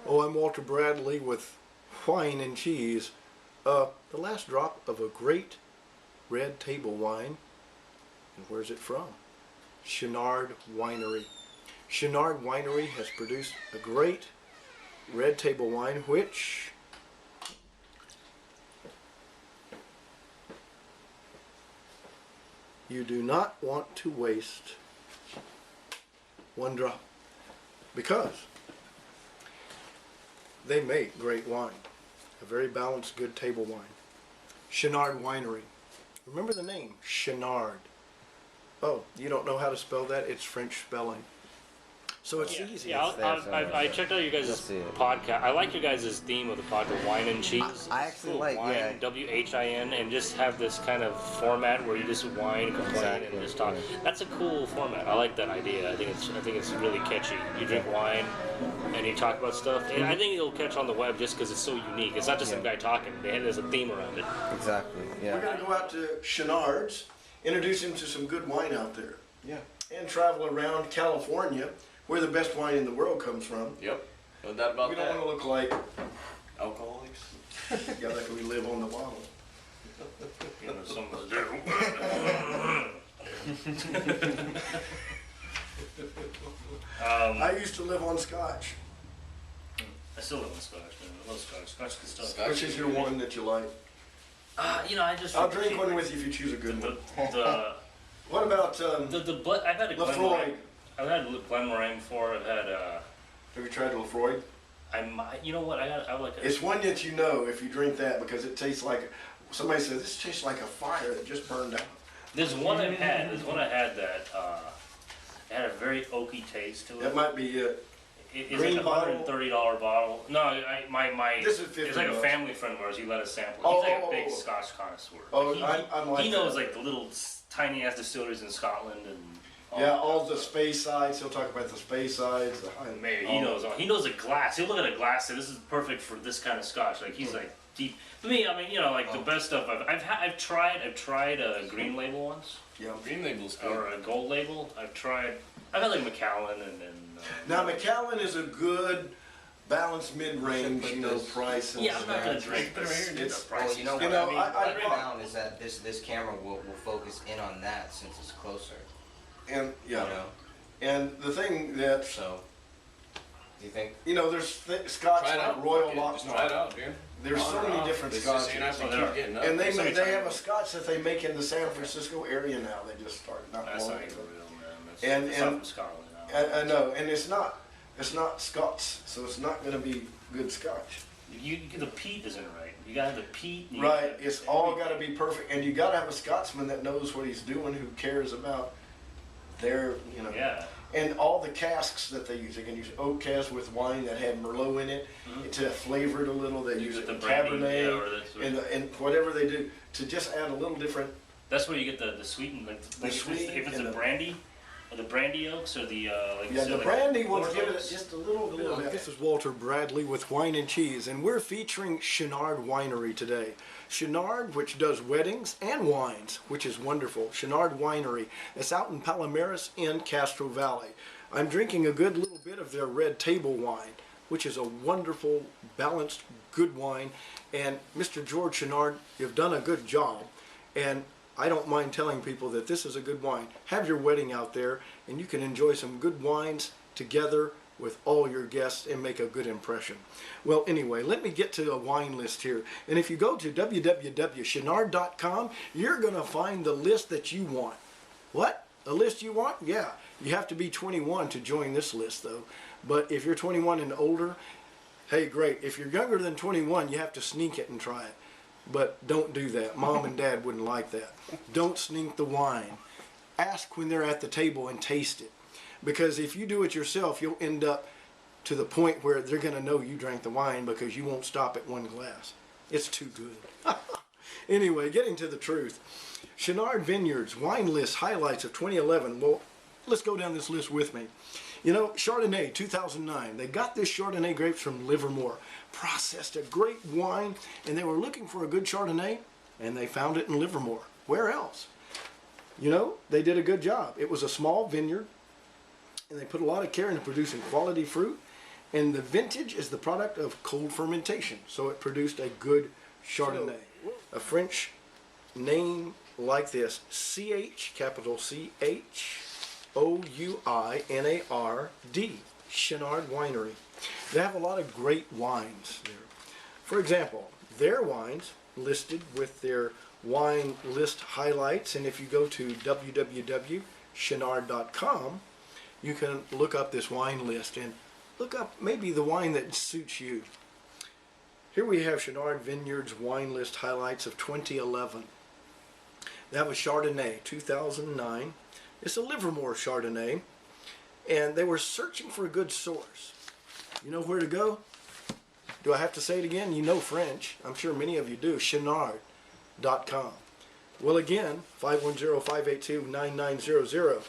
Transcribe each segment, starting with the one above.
Oh, I'm Walter Bradley with Whine and Cheese. The last drop of a great red table wine. And where's it from? Chenard Winery. Chenard Winery has produced a great red table wine which you do not want to waste one drop, because they make great wine, a very balanced, good table wine. Chenard Winery. Remember the name, Chenard. Oh, you don't know how to spell that? It's French spelling. So it's easy. Yeah, I checked out you guys' podcast. I like your guys' theme of the podcast, Whine and Cheese. I actually Wine, like, W-H-I-N, and just have this kind of format where you just whine, complain, and just talk. That's a cool format. I like that idea. I think it's really catchy. You drink wine, and you talk about stuff. And I think it'll catch on the web just because it's so unique. It's not just some guy talking. There's a theme around it. Exactly. Yeah. We're going to go out to Chenard's, introduce him to some good wine out there. Yeah. And travel around California, where the best wine in the world comes from. Yep. No doubt about We that. don't want to look like Alcoholics. yeah, like we live on the bottle. You know, some of the I used to live on Scotch. I still live in Scotch, man. I love Scotch. Scotch is stuff. Scotch. Which is your one that you like? You know, I just. I'll drink one with you if you choose a good one. What about I've had a Lafroy? I've had Glenmorangie before. I've had. Have you tried Lafroy? You know what? I like. It's one that you know if you drink that because it tastes like. Somebody says this tastes like a fire that just burned out. There's one I had that it had a very oaky taste to it. That might be it. It's Green like a bottle? $130 bottle. No, my This is it's like a $50. family friend of ours. He let us sample. Oh, He's like oh, a big oh. Scotch connoisseur. Oh, he, I'm like he knows that. like the little tiny ass distilleries in Scotland and. Yeah, all the space sides. He'll talk about the space sides. Maybe he knows. He knows a glass. He'll look at a glass and say, "This is perfect for this kind of Scotch." Like he's like deep. For me, I mean, you know, like the best stuff I've tried a green label once. Yeah. Green label's good. Or a gold label. I've had like Macallan and then. Now Macallan is a good balanced mid-range, price. And Yeah, I'm not gonna drink this. It's Well, you know what know, I mean? I What I found is that this camera will focus in on that since it's closer. and yeah, You know? and the thing that So, do you think? there's Scotch Try it like out. Royal Fuck it, Lock. Just try it out, dude. There's so many different It's just, Scotches. you're not Oh, gonna there keep getting up. And they Sorry, have a Scotch that they make in the San Francisco area now. They just started not That's long not ago. even real, man. And- That's and- not from Scotland now. I know, and it's not Scots, so it's not going to be good Scotch. The peat isn't right. You gotta have the peat. Right, it's all got to be perfect, and you got to have a Scotsman that knows what he's doing, who cares about their, Yeah. and all the casks that they use. They can use oak casks with wine that had Merlot in it to flavor it a little. They use it the in brandy, Cabernet, yeah, or that's what- and whatever they do to just add a little different. That's where you get the sweet, like sweet if it's and a the- brandy, or the brandy oaks, or the like. Yeah, so the like brandy corn ones give it oaks. just a little bit. This is Walter Bradley with Whine and Cheese, and we're featuring Chenard Winery today. Chenard, which does weddings and wines, which is wonderful. Chenard Winery. It's out in Palomares in Castro Valley. I'm drinking a good little bit of their red table wine, which is a wonderful, balanced, good wine. And Mr. George Chenard, you've done a good job. And I don't mind telling people that this is a good wine. Have your wedding out there, and you can enjoy some good wines together with all your guests and make a good impression. Well, anyway, let me get to a wine list here. And if you go to www.chenard.com, you're going to find the list that you want. What? A list you want? Yeah. You have to be 21 to join this list, though. But if you're 21 and older, hey, great. If you're younger than 21, you have to sneak it and try it. But don't do that. Mom and Dad wouldn't like that. Don't sneak the wine. Ask when they're at the table and taste it. Because if you do it yourself, you'll end up to the point where they're going to know you drank the wine because you won't stop at one glass. It's too good. Anyway, getting to the truth. Chenard Vineyards Wine List Highlights of 2011. Well, let's go down this list with me. Chardonnay 2009. They got this Chardonnay grapes from Livermore. Processed a great wine, and they were looking for a good Chardonnay, and they found it in Livermore. Where else? They did a good job. It was a small vineyard, and they put a lot of care into producing quality fruit, And the vintage is the product of cold fermentation, so it produced a good Chardonnay. A French name like this, capital Chouinard, Chenard Winery. They have a lot of great wines there. For example, their wines listed with their wine list highlights, and if you go to www.chenard.com, you can look up this wine list and look up maybe the wine that suits you. Here we have Chenard Vineyards wine list highlights of 2011. They have a Chardonnay, 2009. It's a Livermore Chardonnay, and they were searching for a good source. You know where to go? Do I have to say it again? You know French. I'm sure many of you do. Chenard.com. Well, again, 510-582-9900.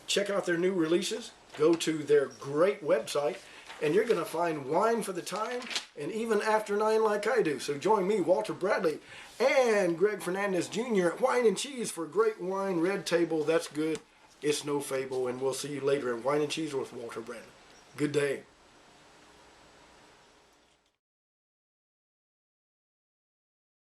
Check out their new releases. Go to their great website, and you're going to find wine for the time and even after 9 like I do. So join me, Walter Bradley, and Greg Fernandez Jr. at Whine and Cheese for great wine, red table. That's good. It's no fable, and we'll see you later in Whine and Cheese with Walter Bradley. Good day.